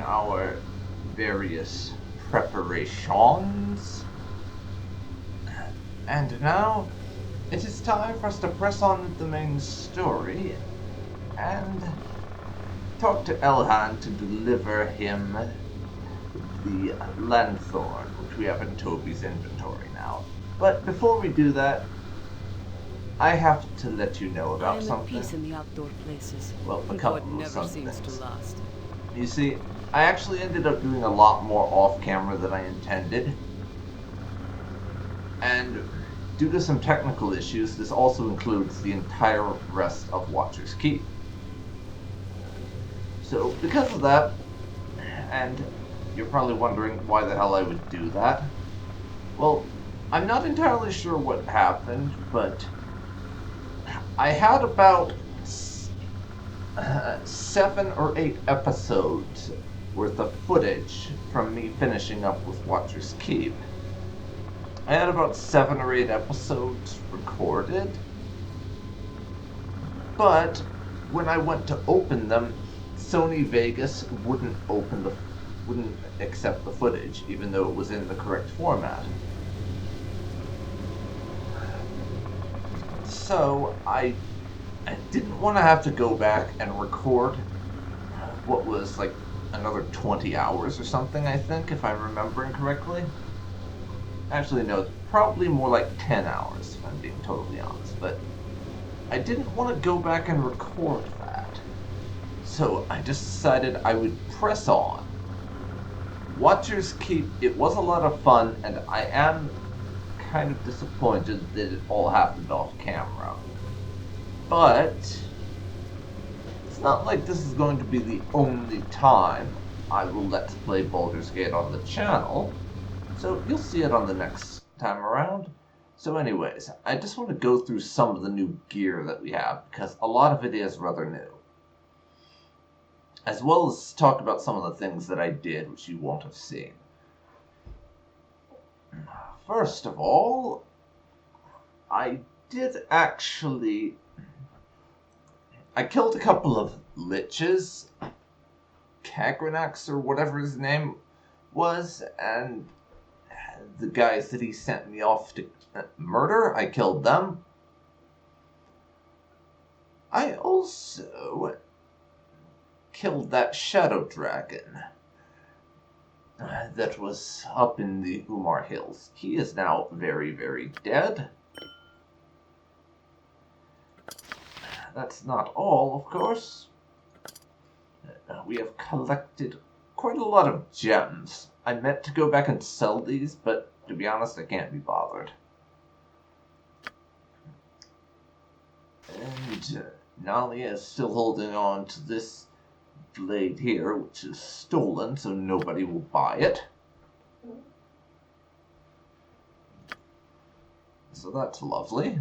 our various preparations. And now, it is time for us to press on with the main story and talk to Elhan to deliver him the Lanthorn, which we have in Toby's inventory now. But before we do that, I have to let you know about something. I am at peace in the outdoor places. Well, a God couple of never seems to last. You see, I actually ended up doing a lot more off-camera than I intended. And due to some technical issues, this also includes the entire rest of Watcher's Keep. So, because of that, and you're probably wondering why the hell I would do that. Well, I'm not entirely sure what happened, but I had about 7 or 8 episodes worth of footage from me finishing up with Watcher's Keep. I had about 7 or 8 episodes recorded, but when I went to open them, Sony Vegas wouldn't accept the footage, even though it was in the correct format. So I didn't want to have to go back and record what was like another 20 hours or something, I think, if I'm remembering correctly. Actually, no, probably more like 10 hours, if I'm being totally honest. But I didn't want to go back and record that. So I just decided I would press on. Watcher's Keep, it was a lot of fun, and I am kind of disappointed that it all happened off camera. But it's not like this is going to be the only time I will Let's Play Baldur's Gate on the channel. So you'll see it on the next time around. So anyways, I just want to go through some of the new gear that we have, because a lot of it is rather new. As well as talk about some of the things that I did, which you won't have seen. First of all, I killed a couple of liches, Kagranax or whatever his name was, and the guys that he sent me off to murder, I killed them. I also killed that shadow dragon that was up in the Umar Hills. He is now very, very dead. That's not all, of course. We have collected quite a lot of gems. I meant to go back and sell these, but to be honest, I can't be bothered. And Nalia is still holding on to this blade here, which is stolen, so nobody will buy it. So that's lovely.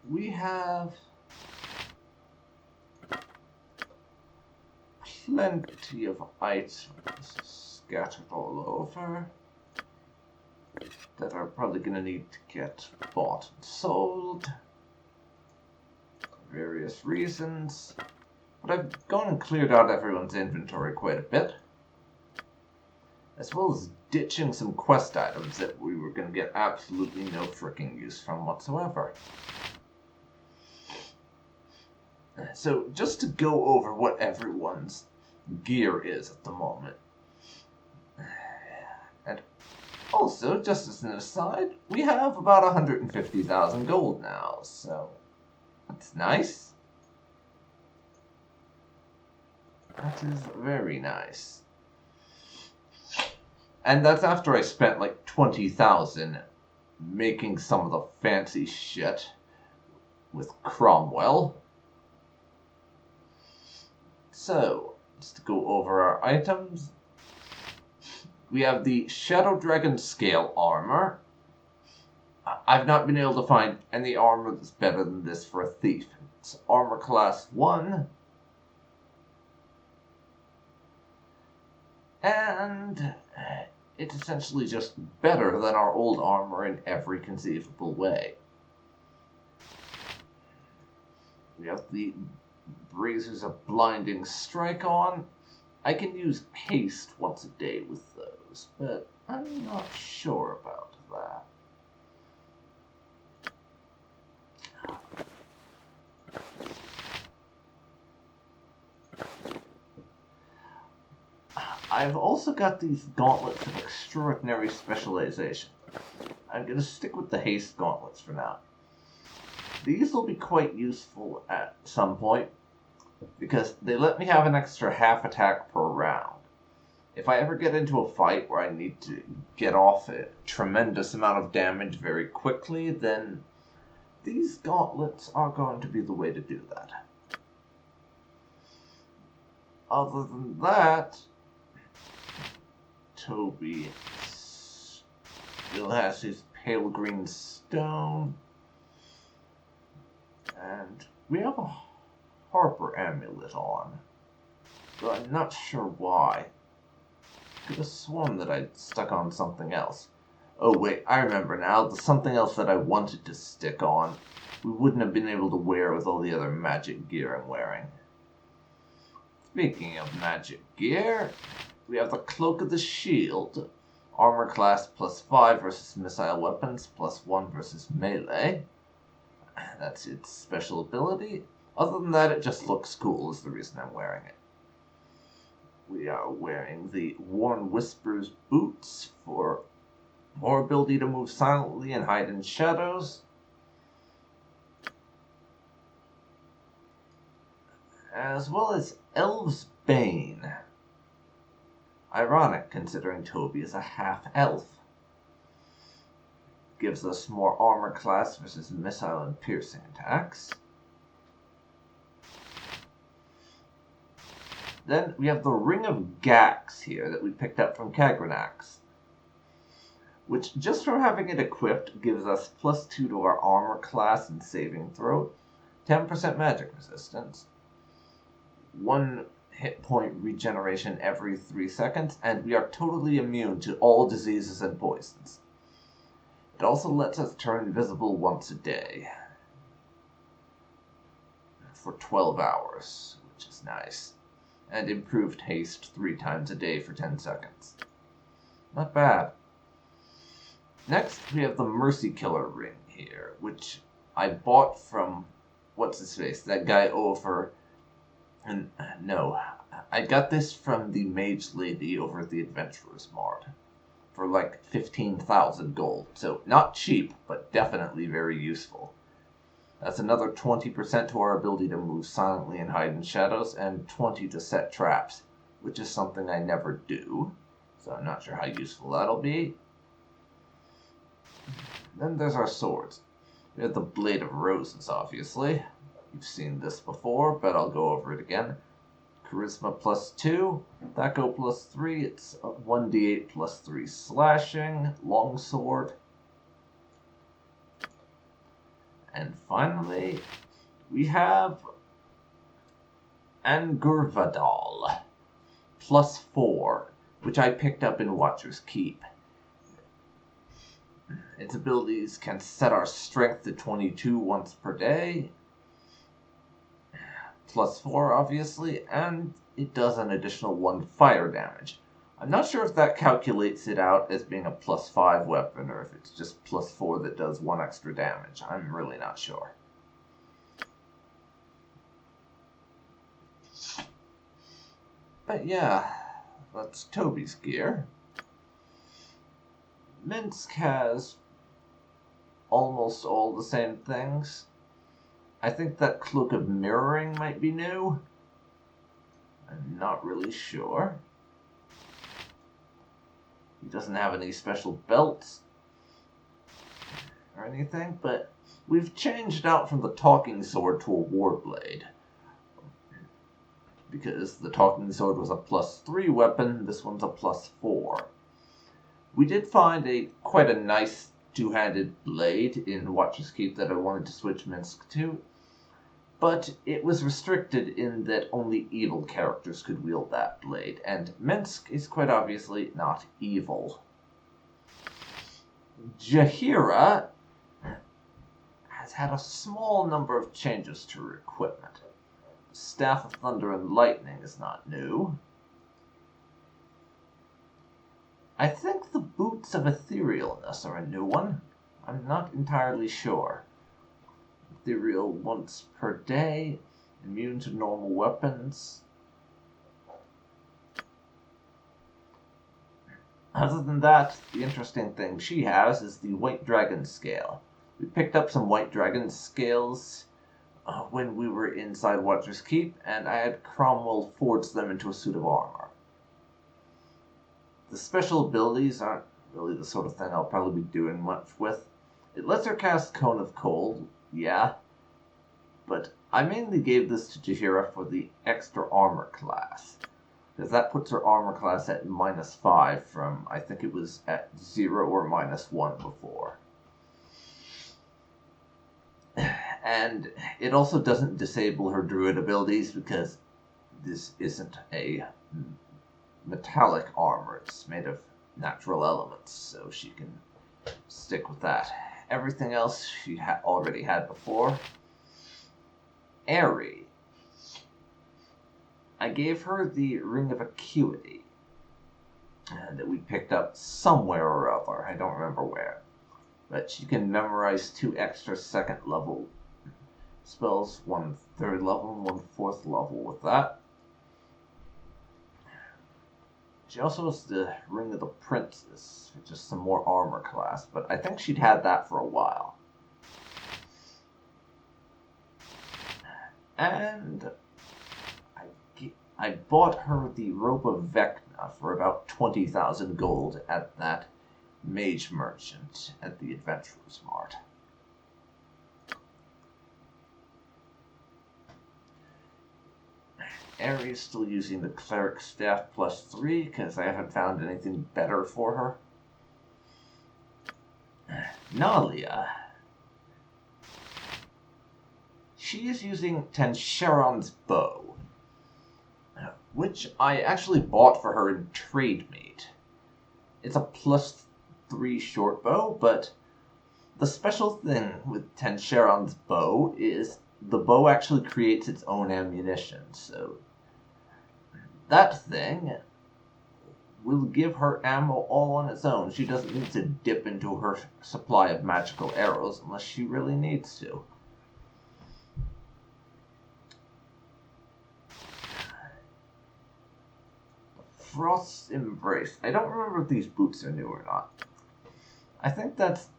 We have plenty of items scattered all over that are probably going to need to get bought and sold for various reasons. But I've gone and cleared out everyone's inventory quite a bit, as well as ditching some quest items that we were going to get absolutely no fricking use from whatsoever. So, just to go over what everyone's gear is at the moment. And also, just as an aside, we have about 150,000 gold now, so that's nice. That is very nice. And that's after I spent like 20,000 making some of the fancy shit with Cromwell. So, just to go over our items, we have the Shadow Dragon Scale Armor. I've not been able to find any armor that's better than this for a thief. It's Armor Class 1. And it's essentially just better than our old armor in every conceivable way. We have the Razors of Blinding Strike on. I can use haste once a day with those, but I'm not sure about that. I've also got these gauntlets of extraordinary specialization. I'm going to stick with the haste gauntlets for now. These will be quite useful at some point, because they let me have an extra half attack per round. If I ever get into a fight where I need to get off a tremendous amount of damage very quickly, then these gauntlets are going to be the way to do that. Other than that, Toby still has his pale green stone, and we have a Harper amulet on, but I'm not sure why. Could have sworn that I'd stuck on something else. Oh wait, I remember now. The something else that I wanted to stick on, we wouldn't have been able to wear with all the other magic gear I'm wearing. Speaking of magic gear, we have the Cloak of the Shield. Armor class +5 versus missile weapons, +1 versus melee. That's its special ability. Other than that, it just looks cool is the reason I'm wearing it. We are wearing the Worn Whispers boots for more ability to move silently and hide in shadows. As well as Elf's Bane. Ironic, considering Toby is a half-elf. Gives us more armor class versus missile and piercing attacks. Then we have the Ring of Gax here that we picked up from Kagranax, which just from having it equipped gives us +2 to our armor class and saving throw, 10% magic resistance, 1 hit point regeneration every 3 seconds, and we are totally immune to all diseases and poisons. It also lets us turn invisible once a day for 12 hours, which is nice. And improved haste 3 times a day for 10 seconds. Not bad. Next, we have the Mercy Killer ring here, which I bought from, what's-his-face, that guy over, and no, I got this from the mage lady over at the Adventurers Mart for like 15,000 gold, so not cheap, but definitely very useful. That's another 20% to our ability to move silently and hide in shadows, and 20 to set traps, which is something I never do, so I'm not sure how useful that'll be. Then there's our swords. We have the Blade of Roses, obviously. You've seen this before, but I'll go over it again. Charisma +2, Thaco +3, it's 1d8 +3 slashing, longsword. And finally, we have Angurvadal, +4, which I picked up in Watcher's Keep. Its abilities can set our strength to 22 once per day, +4 obviously, and it does an additional 1 fire damage. I'm not sure if that calculates it out as being a +5 weapon, or if it's just +4 that does 1 extra damage. I'm really not sure. But yeah, that's Toby's gear. Minsk has almost all the same things. I think that Cloak of Mirroring might be new. I'm not really sure. He doesn't have any special belts or anything, but we've changed out from the Talking Sword to a Warblade. Because the Talking Sword was a +3 weapon, this one's a +4. We did find quite a nice two-handed blade in Watcher's Keep that I wanted to switch Minsk to, but it was restricted in that only evil characters could wield that blade, and Minsk is quite obviously not evil. Jaheira has had a small number of changes to her equipment. Staff of Thunder and Lightning is not new. I think the Boots of Etherealness are a new one. I'm not entirely sure. Ethereal once per day, immune to normal weapons. Other than that, the interesting thing she has is the White Dragon Scale. We picked up some White Dragon Scales when we were inside Watcher's Keep, and I had Cromwell forge them into a suit of armor. The special abilities aren't really the sort of thing I'll probably be doing much with. It lets her cast Cone of Cold, yeah, but I mainly gave this to Jaheira for the extra armor class, because that puts her armor class at -5 from, I think it was at 0 or -1 before. And it also doesn't disable her druid abilities because this isn't a metallic armor. It's made of natural elements, so she can stick with that. Everything else she already had before. Aerie. I gave her the Ring of Acuity that we picked up somewhere or other. I don't remember where. But she can memorize 2 extra 2nd level spells, 1 3rd level and 1 4th level with that. She also has the Ring of the Princess, which is some more armor class, but I think she'd had that for a while. And I bought her the Robe of Vecna for about 20,000 gold at that mage merchant at the Adventurer's Mart. Aerie's still using the Cleric Staff +3 because I haven't found anything better for her. Nalia. She is using Tencheron's bow, which I actually bought for her in trade meet. It's a +3 short bow, but the special thing with Tencheron's bow is the bow actually creates its own ammunition, so that thing will give her ammo all on its own. She doesn't need to dip into her supply of magical arrows unless she really needs to. Frost's Embrace. I don't remember if these boots are new or not. I think that's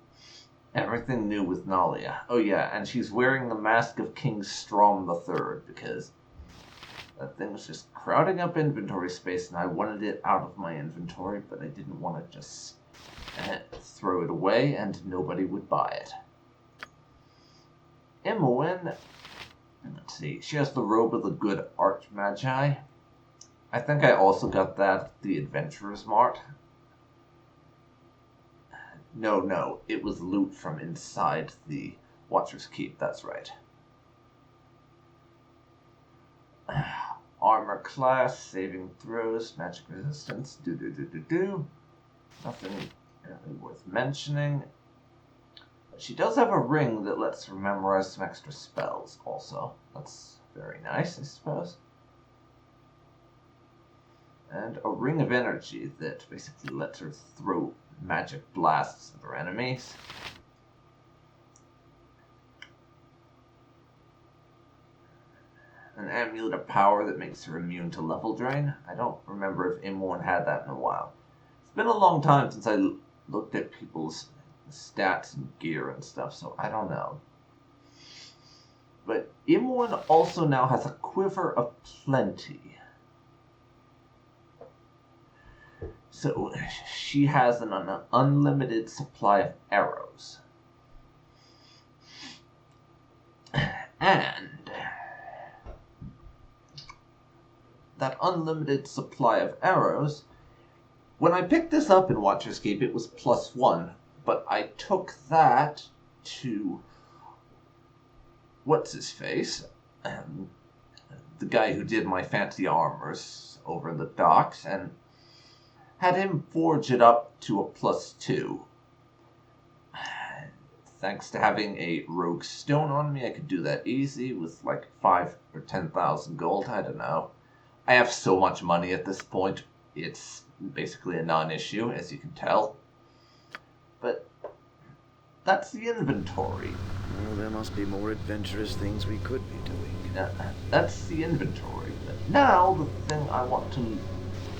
everything new with Nalia. Oh yeah, and she's wearing the mask of King Strom III because that thing was just crowding up inventory space and I wanted it out of my inventory, but I didn't want to just throw it away and nobody would buy it. Imoen, let's see, she has the Robe of the Good Archmagi. I think I also got that at the Adventurer's Mart. No, it was loot from inside the Watcher's Keep, that's right. Armor class, saving throws, magic resistance, Nothing really worth mentioning. But she does have a ring that lets her memorize some extra spells also. That's very nice, I suppose. And a ring of energy that basically lets her throw magic blasts at her enemies. An amulet of power that makes her immune to level drain. I don't remember if Imoen had that in a while. It's been a long time since I looked at people's stats and gear and stuff, so I don't know. But Imoen also now has a Quiver of Plenty. So she has an unlimited supply of arrows. And that unlimited supply of arrows, when I picked this up in Watcher's Keep, it was +1, but I took that to what's-his-face, the guy who did my fancy armors over in the docks, and had him forge it up to a +2. thanks to having a rogue stone on me, I could do that easy with like 5 or 10,000 gold. I don't know. I have so much money at this point, it's basically a non-issue, as you can tell. But that's the inventory. Well, there must be more adventurous things we could be doing. That's the inventory. But now, the thing I want to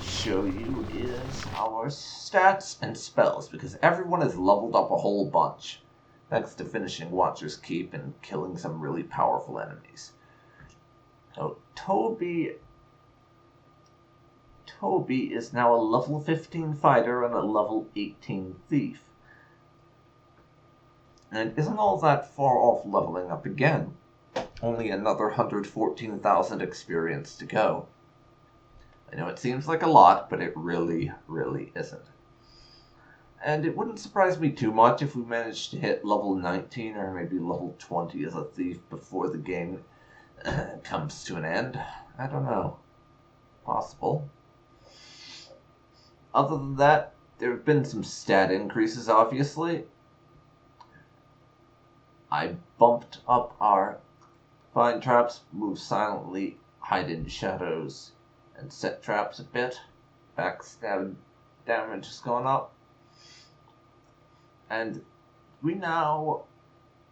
show you is our stats and spells, because everyone has leveled up a whole bunch, thanks to finishing Watcher's Keep and killing some really powerful enemies. So, Toby is now a level 15 fighter and a level 18 thief. And isn't all that far off leveling up again. Only another 114,000 experience to go. I know it seems like a lot, but it really, really isn't. And it wouldn't surprise me too much if we managed to hit level 19 or maybe level 20 as a thief before the game comes to an end. I don't know. Possible. Other than that, there have been some stat increases, obviously. I bumped up our find traps, move silently, hide in shadows, and set traps a bit. Backstab damage has gone up. And we now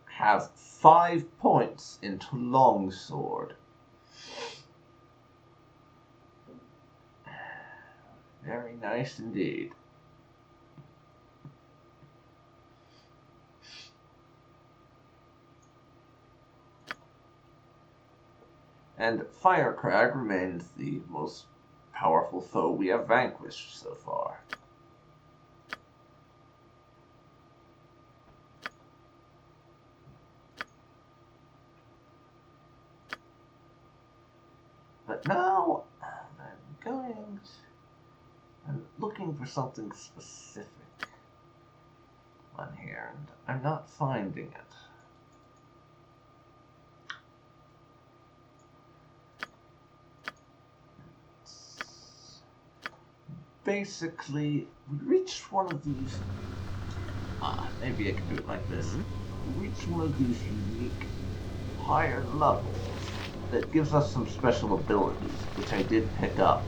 have 5 points into longsword. Very nice indeed. And Firecrag remains the most powerful foe we have vanquished so far. But now, I'm looking for something specific on here, and I'm not finding it. Basically, we reached one of these. Maybe I can do it like this. We reached one of these unique higher levels that gives us some special abilities, which I did pick up.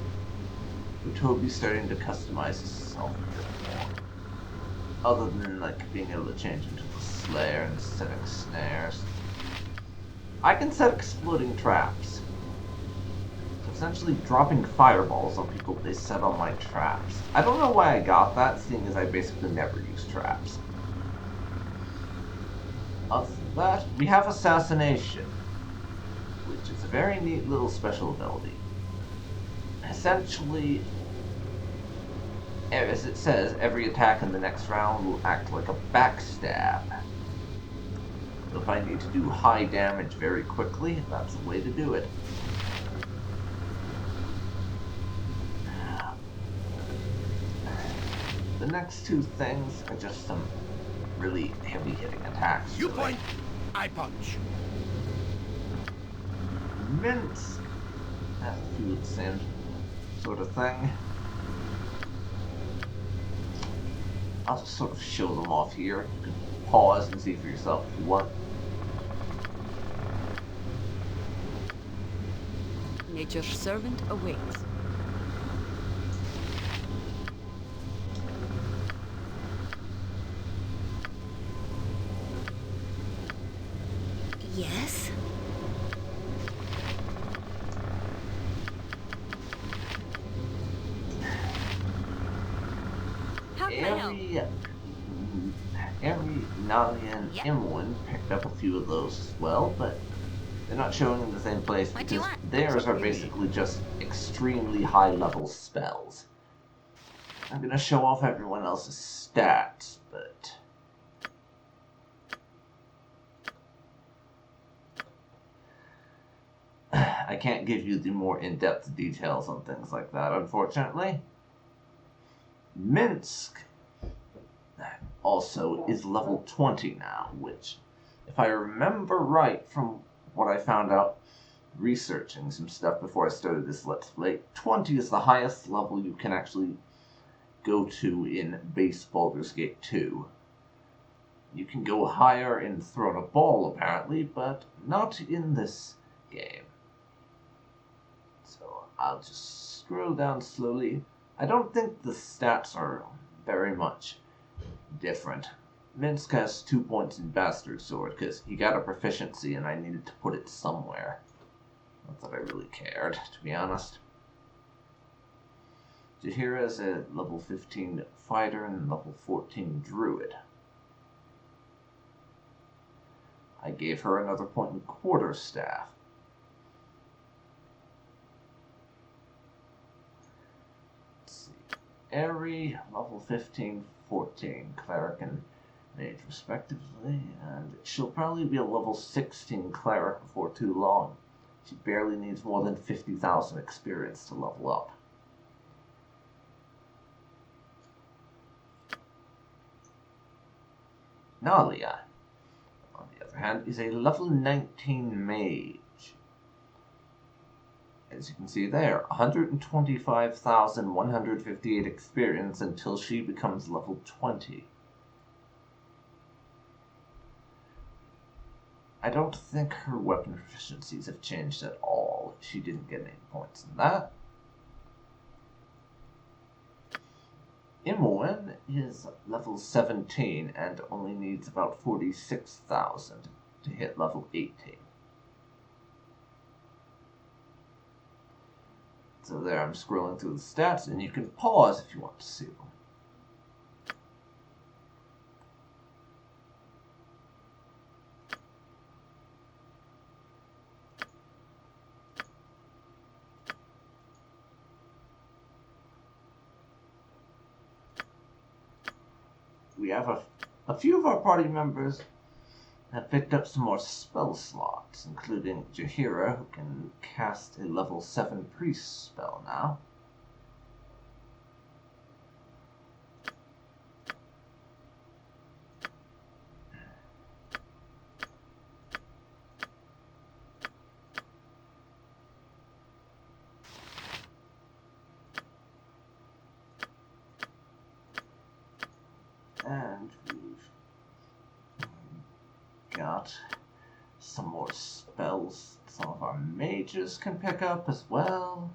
But Toby's starting to customize himself a bit more. Other than like being able to change into the Slayer and setting snares. I can set exploding traps. Essentially dropping fireballs on people they set on my traps. I don't know why I got that, seeing as I basically never use traps. Other than that, we have Assassination, which is a very neat little special ability. Essentially, as it says, every attack in the next round will act like a backstab. So if I need to do high damage very quickly, that's the way to do it. The next 2 things are just some really heavy-hitting attacks. You point, I punch. Mince. That do the same sort of thing. I'll just sort of show them off here. You can pause and see for yourself if you want. Nature's servant awaits. Yes? How can I help? Every Nali and Imwin picked up a few of those as well, but they're not showing in the same place What do you because want? theirs are basically just extremely high level spells. I'm gonna show off everyone else's stats, but I can't give you the more in-depth details on things like that, unfortunately. Minsk also is level 20 now, which, if I remember right from what I found out researching some stuff before I started this Let's Play, 20 is the highest level you can actually go to in base Baldur's Gate 2. You can go higher in throwing a ball, apparently, but not in this game. So I'll just scroll down slowly. I don't think the stats are very much different. Minsk has 2 points in Bastard Sword because he got a proficiency and I needed to put it somewhere. Not that I really cared, to be honest. Jahira is a level 15 fighter and level 14 druid. I gave her another point in quarterstaff. Let's see. Eri, level 15, 14, cleric and mage respectively, and she'll probably be a level 16 cleric before too long. She barely needs more than 50,000 experience to level up. Nalia, on the other hand, is a level 19 mage. As you can see there, 125,158 experience until she becomes level 20. I don't think her weapon proficiencies have changed at all. She didn't get any points in that. Imoen is level 17 and only needs about 46,000 to hit level 18. So there, I'm scrolling through the stats, and you can pause if you want to see them. We have a few of our party members have picked up some more spell slots, including Jahira, who can cast a level 7 priest spell now. And we've got some more spells some of our mages can pick up as well.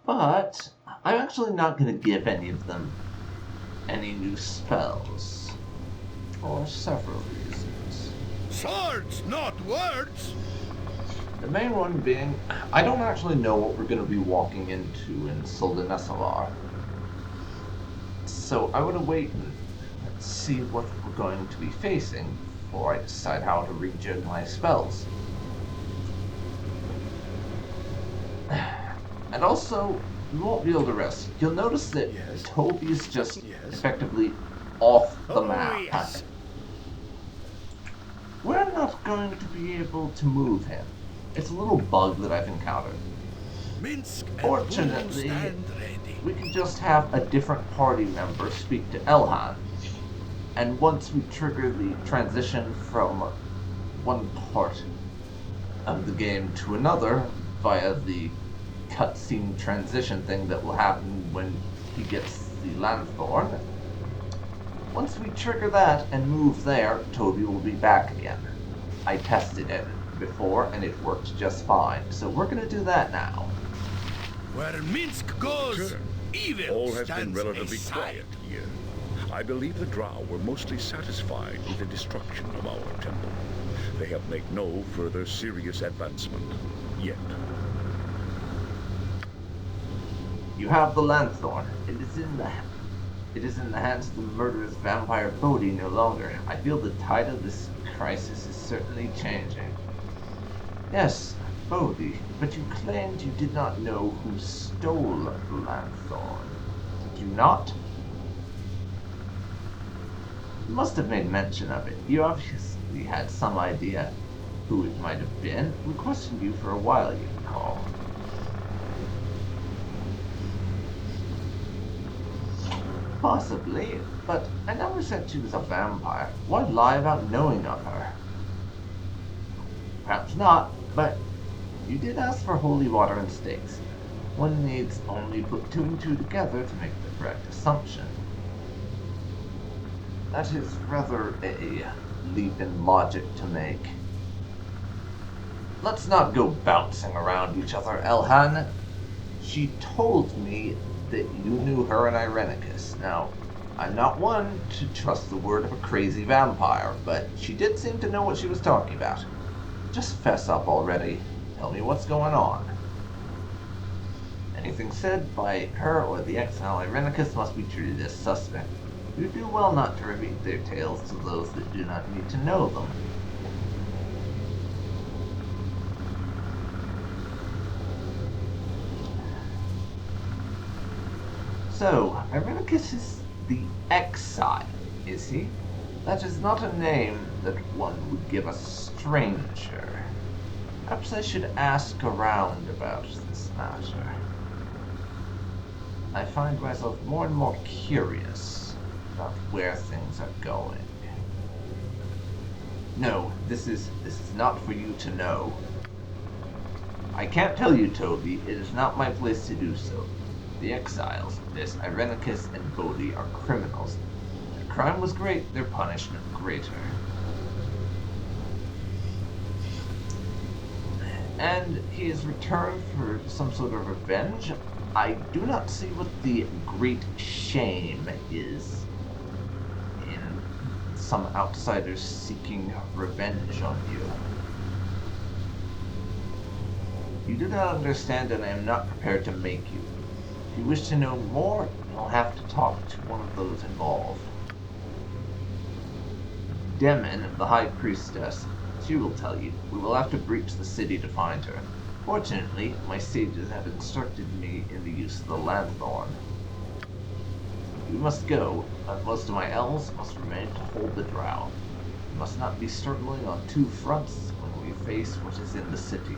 But I'm actually not going to give any of them any new spells, for several reasons. Swords, not words! The main one being, I don't actually know what we're going to be walking into in Suldanessellar. So I want to wait and see what we're going to be facing before I decide how to rejig my spells. And also, you won't be able to rest. You'll notice that Toby's just effectively off the map. Yes. We're not going to be able to move him. It's a little bug that I've encountered. Minsk and Fortunately, Bull stand ready. we can just have a different party member speak to Elhan. And once we trigger the transition from one part of the game to another via the cutscene transition thing that will happen when he gets the Lanthorn, once we trigger that and move there, Toby will be back again. I tested it before and it worked just fine, so we're going to do that now. Where Minsk goes, evil All has been stands relatively aside. quiet here. I believe the Drow were mostly satisfied with the destruction of our temple. They have made no further serious advancement yet. You have the Lanthorn. It is in the hands of the murderous vampire Bodhi no longer. I feel the tide of this crisis is certainly changing. Yes, Bodhi, but you claimed you did not know who stole the Lanthorn. Did you not? You must have made mention of it. You obviously had some idea who it might have been. We questioned you for a while, you recall. Possibly, but I never said she was a vampire. Why lie about knowing of her? Perhaps not, but you did ask for holy water and stakes. One needs only put two and two together to make the correct assumption. That is rather a leap in logic to make. Let's not go bouncing around each other, Elhan. She told me that you knew her and Irenicus. Now, I'm not one to trust the word of a crazy vampire, but she did seem to know what she was talking about. Just fess up already. Tell me what's going on. Anything said by her or the exile Irenicus must be treated as suspect. You do well not to repeat their tales to those that do not need to know them. So, Irenicus is the exile, is he? That is not a name that one would give a stranger. Perhaps I should ask around about this matter. I find myself more and more curious about where things are going. No, this is not for you to know. I can't tell you, Toby. It is not my place to do so. The exiles, this Irenicus and Bodhi, are criminals. Their crime was great, their punishment greater. And he has returned for some sort of revenge. I do not see what the great shame is in some outsiders seeking revenge on you. You do not understand, and I am not prepared to make you. If you wish to know more, you'll have to talk to one of those involved. Demon, the High Priestess, she will tell you. We will have to breach the city to find her. Fortunately, my sages have instructed me in the use of the Lanthorn. We must go, but most of my elves must remain to hold the drow. We must not be struggling on two fronts when we face what is in the city.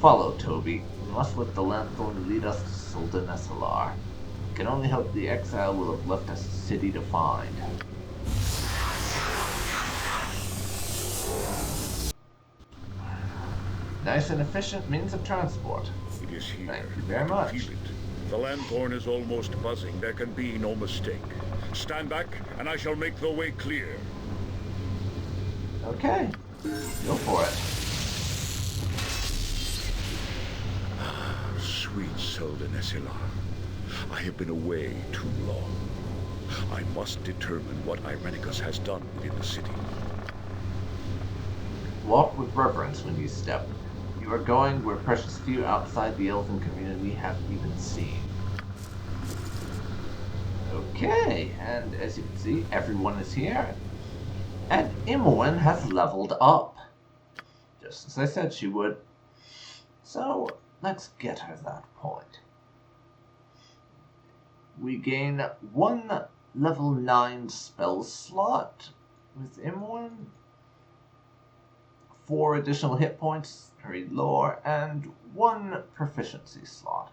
Follow, Toby. We must let the Lanthorn lead us to Suldanessellar. We can only hope the exile will have left us a city to find. Nice and efficient means of transport. It is here. Thank you very much. Feel it. The lanthorn is almost buzzing. There can be no mistake. Stand back, and I shall make the way clear. Okay. Go for it. Sweet Suldanessellar. I have been away too long. I must determine what Irenicus has done within the city. Walk with reverence when you step. You are going where precious few outside the elven community have even seen. Okay, and as you can see, everyone is here. And Imoen has leveled up. Just as I said she would. So, let's get her that point. We gain one level 9 spell slot with Imoen. 4 additional hit points, read lore, and 1 proficiency slot.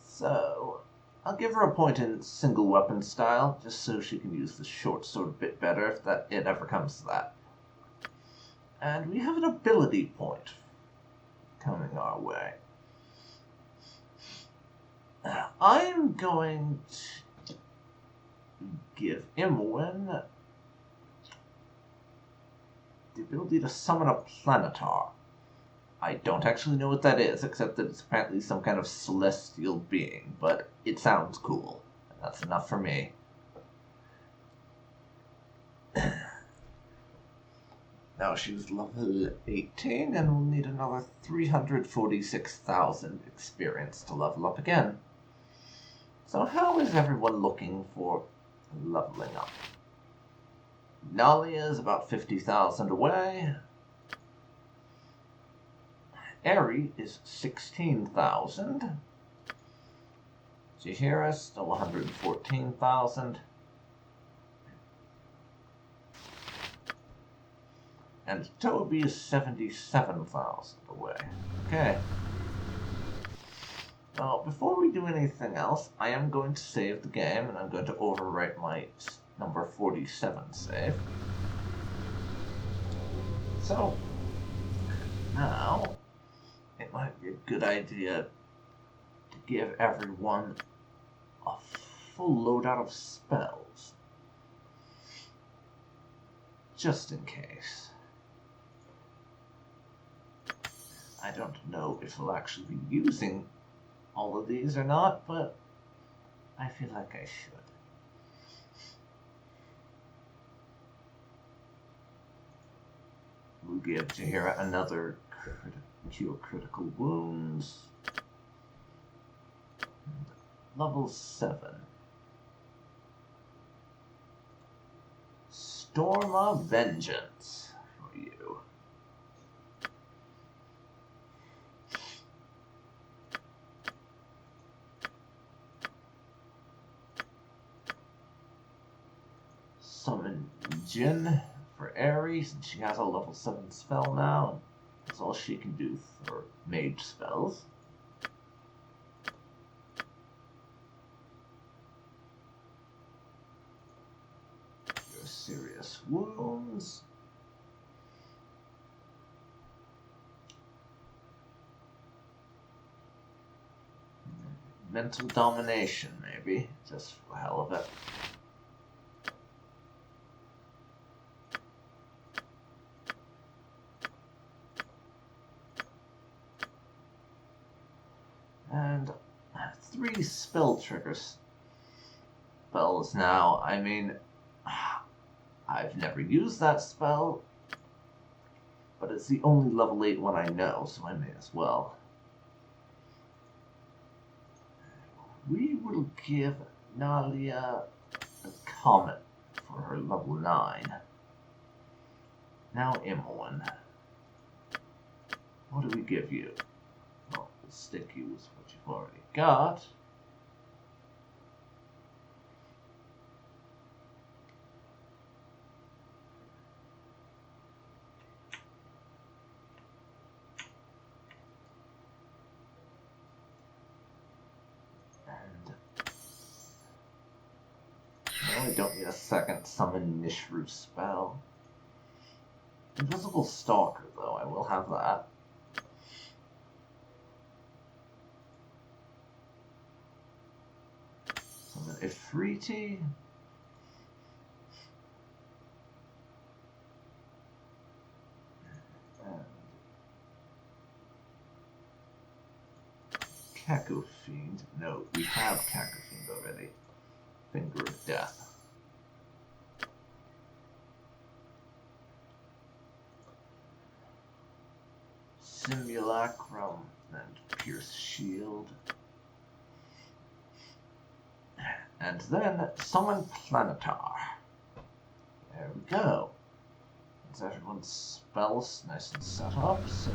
So, I'll give her a point in single weapon style, just so she can use the short sword a bit better if it ever comes to that. And we have an ability point coming our way. I'm going to give Imoen the ability to summon a planetar. I don't actually know what that is, except that it's apparently some kind of celestial being, but it sounds cool, and that's enough for me. Now she's level 18, and we'll need another 346,000 experience to level up again. So how is everyone looking for leveling up? Nalia is about 50,000 away. Eri is 16,000. Jahira still 114,000. And Toby is 77,000 away. Okay. Well, before we do anything else, I am going to save the game, and I'm going to overwrite my number 47 save. So, now, it might be a good idea to give everyone a full loadout of spells. Just in case. I don't know if I'll actually be using all of these or not, but I feel like I should. We'll give Jahira another cure critical wounds. Level 7. Storm of Vengeance for you. Summon Jin for Ares, and she has a level 7 spell now. That's all she can do for mage spells. Your serious wounds. Mental domination, maybe, just for the hell of it. And 3 spell triggers. Spells now. I mean, I've never used that spell, but it's the only level 8 one I know, so I may as well. We will give Nalia a comet for her level 9. Now Imoen. What do we give you? Well, we'll stick you with what you've already got. I don't need a second summon Nishru spell. Invisible Stalker, though, I will have that. Summon Ifriti. And Kaku Fiend. No, we have Kaku Fiend already. Finger of Death. Simulacrum and Pierce Shield. And then summon Planetar. There we go. That's everyone's spells nice and set up, so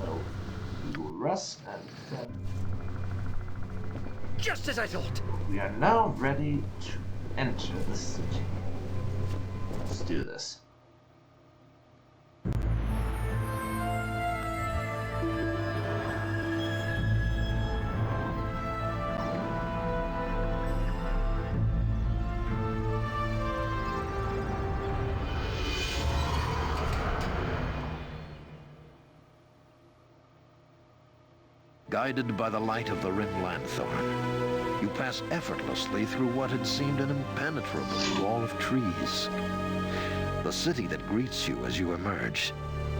we will rest and then... Just as I thought! We are now ready to enter the city. Let's do this. Guided by the light of the Rhynn Lanthorn, you pass effortlessly through what had seemed an impenetrable wall of trees. The city that greets you as you emerge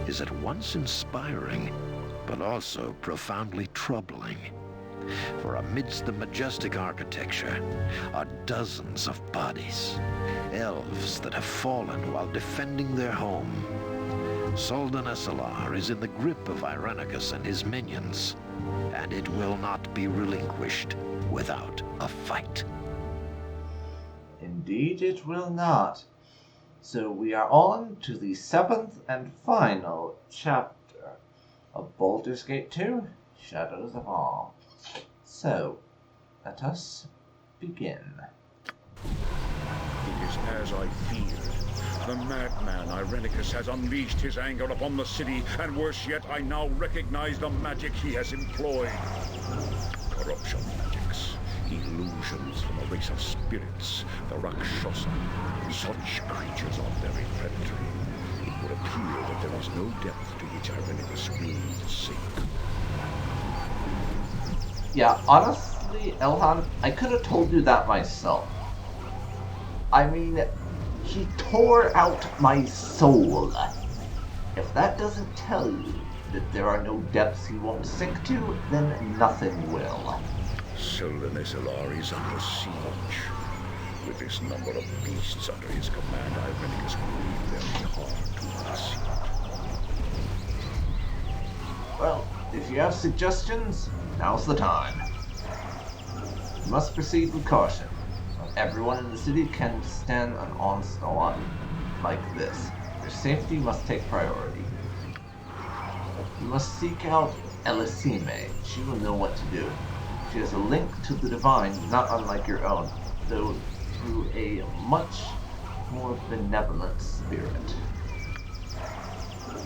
is at once inspiring, but also profoundly troubling. For amidst the majestic architecture are dozens of bodies, elves that have fallen while defending their home. Suldanessellar is in the grip of Irenicus and his minions, and it will not be relinquished without a fight. Indeed it will not. So we are on to the 7th and final chapter of Baldur's Gate 2, Shadows of All. So, let us begin. It is as I feared. The madman Irenicus has unleashed his anger upon the city, and worse yet, I now recognize the magic he has employed. Corruption magic. Illusions from a race of spirits, the Rakshasa. Such creatures are very predatory. It would appear that there is no depth to which Irenicus will sink. Yeah, honestly, Elhan, I could have told you that myself. I mean, he tore out my soul. If that doesn't tell you that there are no depths he won't sink to, then nothing will. Suldanessellar is under siege. With this number of beasts under his command, Irenicus will be very hard to unseat. Well, if you have suggestions, now's the time. You must proceed with caution. Not everyone in the city can stand an onslaught like this. Their safety must take priority. You must seek out Elisime. She will know what to do. She has a link to the divine, not unlike your own, though through a much more benevolent spirit.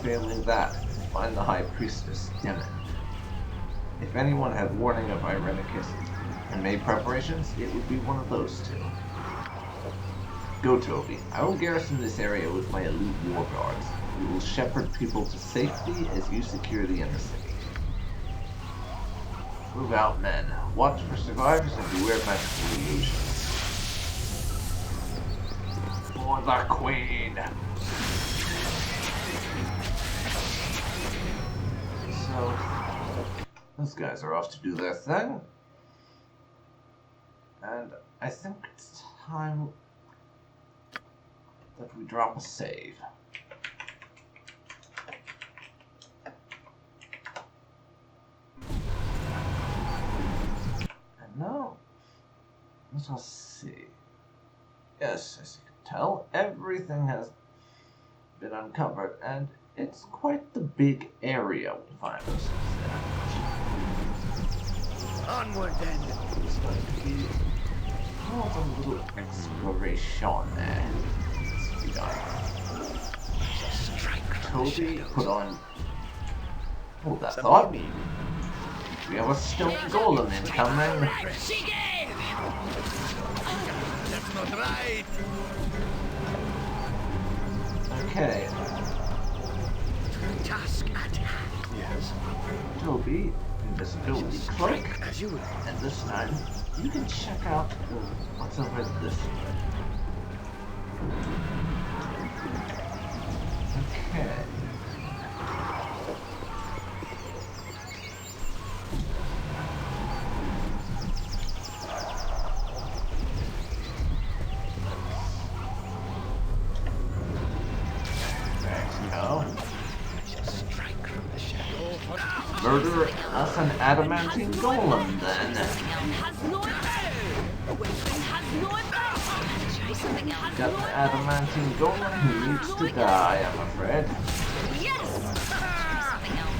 Failing that, find the High Priestess, Demon. If anyone had warning of Irenicus and made preparations, it would be one of those two. Go, Toby. I will garrison this area with my elite war guards. We will shepherd people to safety as you secure the inner city. Move out, men. Watch for survivors and beware magical illusions. For the Queen! So, those guys are off to do their thing. And I think it's time that we drop a save. And now, let us see. Yes, as you can tell, everything has been uncovered, and it's quite the big area we find ourselves in. Onward then. It's going to be a little exploration there. Let's be done. Toby, put on. Hold that thought. We have a stone golem incoming. She gave! That's not right. Okay, Task at hand. Yes. Toby, invisibility cloak, As you will. and this time you can check out what's over this way. Okay. Murder us an adamantine golem, then. Has no effect! Weapon has no effect! Try something else. Got the adamantine golem who needs to die, I'm afraid. Yes! Try something else.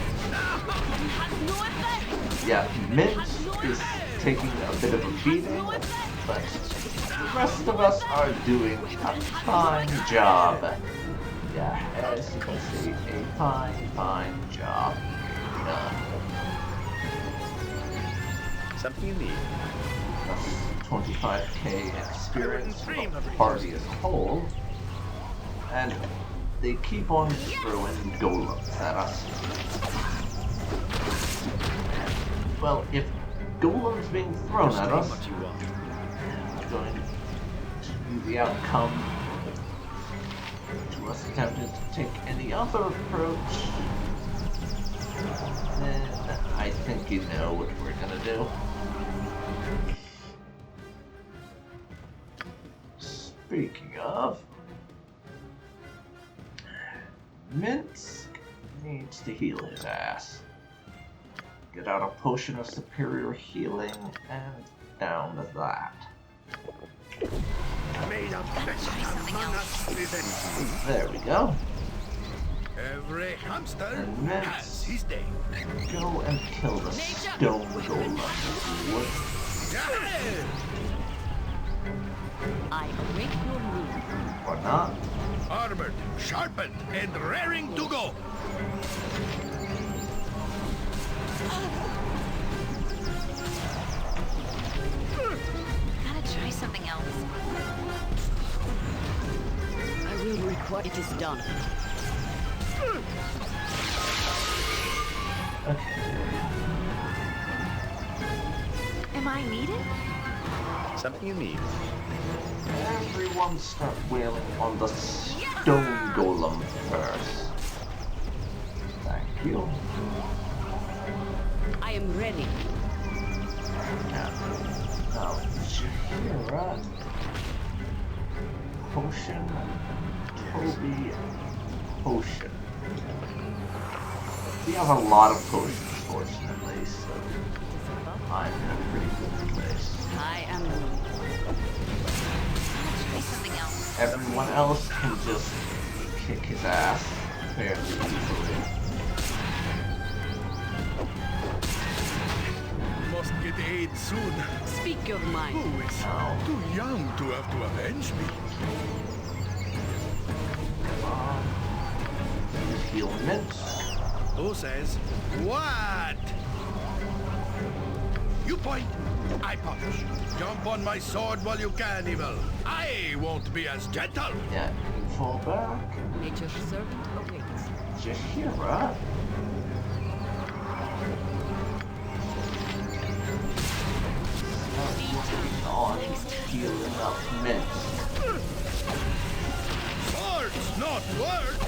Weapon has no effect! Yeah, Mint is taking a bit of a beating, but the rest of us are doing a fine job. Yeah, as you can see, a fine job. Something you need. That's 25k experience for the party as a whole. And they keep on throwing golems at us. Well, if golems being thrown at us What you want. is going to be the outcome to us attempting to take any other approach, then I think you know what we're gonna do. Speaking of, Minsk needs to heal his ass. Get out a potion of superior healing and down to that. Made of There we go. Every hamster And next- has his day. Go and kill the stone golem. What? I await your move. Or not? Armored, sharpened, and raring to go. It is done. Okay. Am I needed? Something you need. Everyone start wailing on the stone golem first. Thank you. I am ready. Now, Shahira, potion, Toby, potion. We have a lot of potions, fortunately, so I'm in a pretty good place. I am. Try something else. Everyone else can just kick his ass fairly easily. Must get aid soon. Speak your mind. Who is too young to have to avenge me? Heal mints. Who says what? You point, I punish. Jump on my sword while you can, evil. I won't be as gentle. Yeah, you can fall back. Nature's servant awaits. Shahira. On healing up mints. Swords, not words.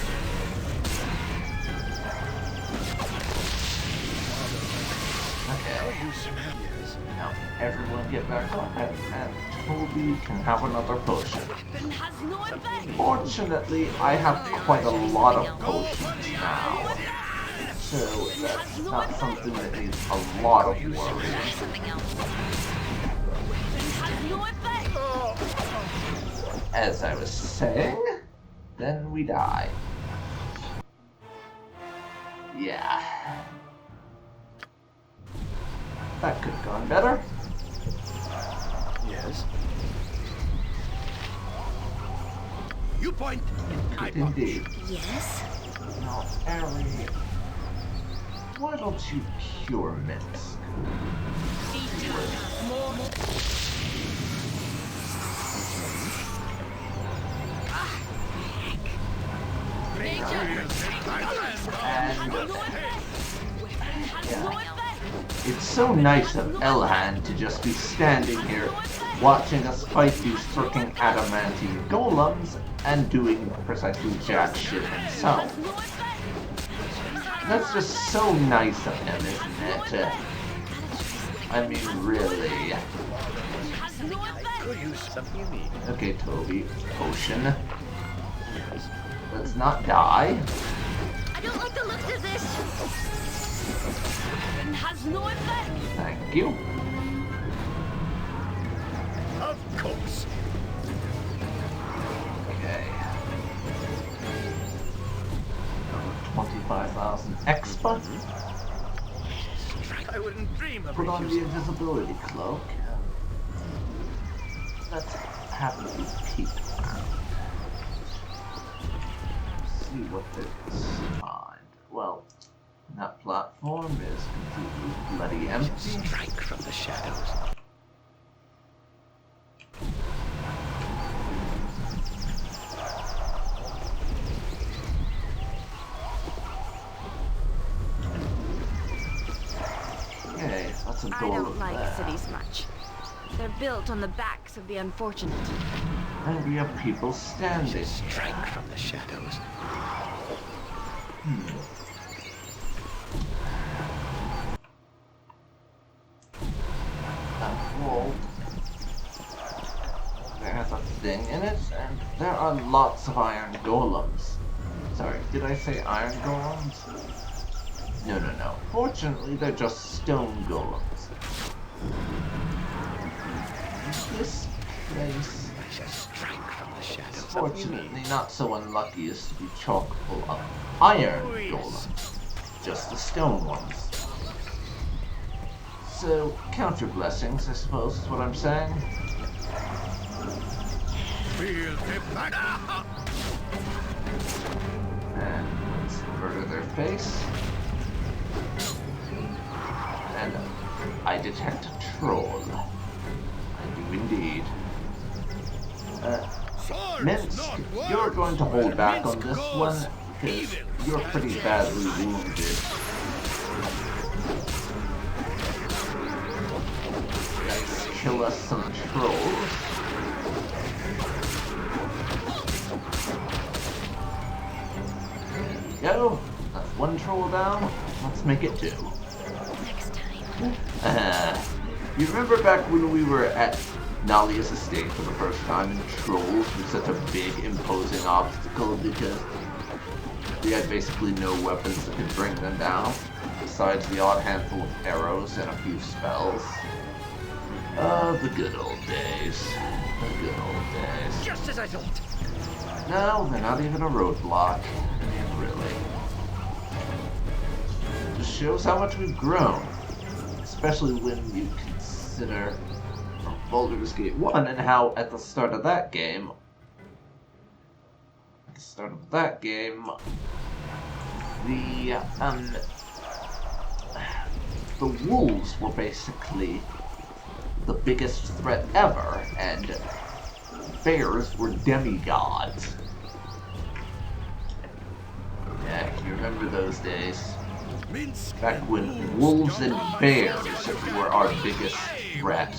Okay. Now everyone get back up and Toby can have another potion. Weapon has no effect. Fortunately, I have quite a lot of potions now. So that's not something that needs a lot of worry. Try something else. Weapon has no effect. As I was saying, then we die. Yeah. That could have gone better. Yes. You point, I Could punish. indeed. Yes. Now, Ellie, why don't you cure mints? More. It's so nice of Elhan to just be standing here watching us fight these freaking adamantine golems and doing precisely jack shit himself. That's just so nice of him, isn't it? I mean, really. Could use something you need. Okay, Toby, potion. Let's not die. I don't like the looks of this. Weapon has no effect. Thank you. Of course. Okay. 25,000 expa. I wouldn't dream of Put on the refusing. invisibility cloak. Let's have you peek around. See what there is to find. Well, that platform is completely bloody empty. Strike from the shadows. Okay, that's a I goal don't of like there. cities much. They're built on the backs of the unfortunate. And we have people standing. Strike from the shadows. That wall. There has a thing in it, and there are lots of iron golems. Sorry, did I say iron golems? No. Fortunately, they're just stone golems. This place I shall strike from the shadows. is Something you fortunately need. not so unlucky as to be chock full of iron golems. Just the stone ones. So, count your blessings, I suppose is what I'm saying. Feel the back. And let's murder their face. And I detect a troll. I do indeed. Sword, Minsk, you're going to hold back on this one, because you're pretty badly wounded. Let's kill us some trolls. There we go. That's one troll down. Let's make it 2. Next time. You remember back when we were at Nalia's estate for the first time and the trolls were such a big, imposing obstacle because we had basically no weapons that could bring them down, besides the odd handful of arrows and a few spells? The good old days. The good old days. Just as I thought. No, they're not even a roadblock. I mean, really. Just shows how much we've grown. Especially when you consider Baldur's Gate 1 and how at the start of that game, the wolves were basically the biggest threat ever, and bears were demigods. Yeah, you remember those days? Back when wolves and bears were our biggest threat.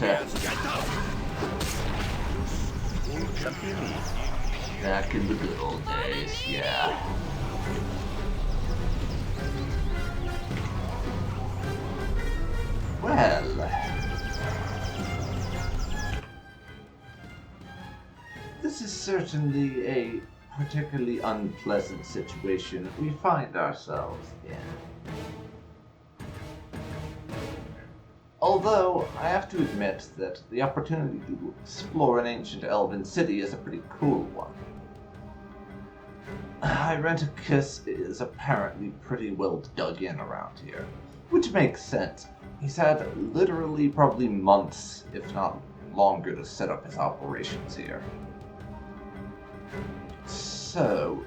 Back in the good old days, yeah. Well, this is certainly a particularly unpleasant situation we find ourselves in. Although, I have to admit that the opportunity to explore an ancient elven city is a pretty cool one. Rhynn is apparently pretty well dug in around here, which makes sense. He's had literally probably months, if not longer, to set up his operations here. So,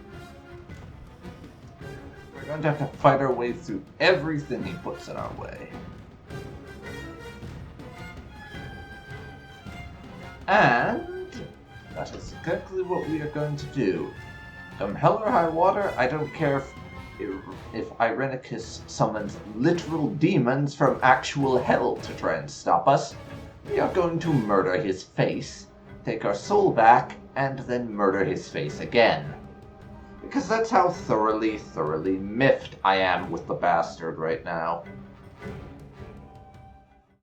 we're going to have to fight our way through everything he puts in our way. And that is exactly what we are going to do. Come hell or high water, I don't care if Irenicus summons literal demons from actual hell to try and stop us. We are going to murder his face, take our soul back, and then murder his face again. Because that's how thoroughly miffed I am with the bastard right now.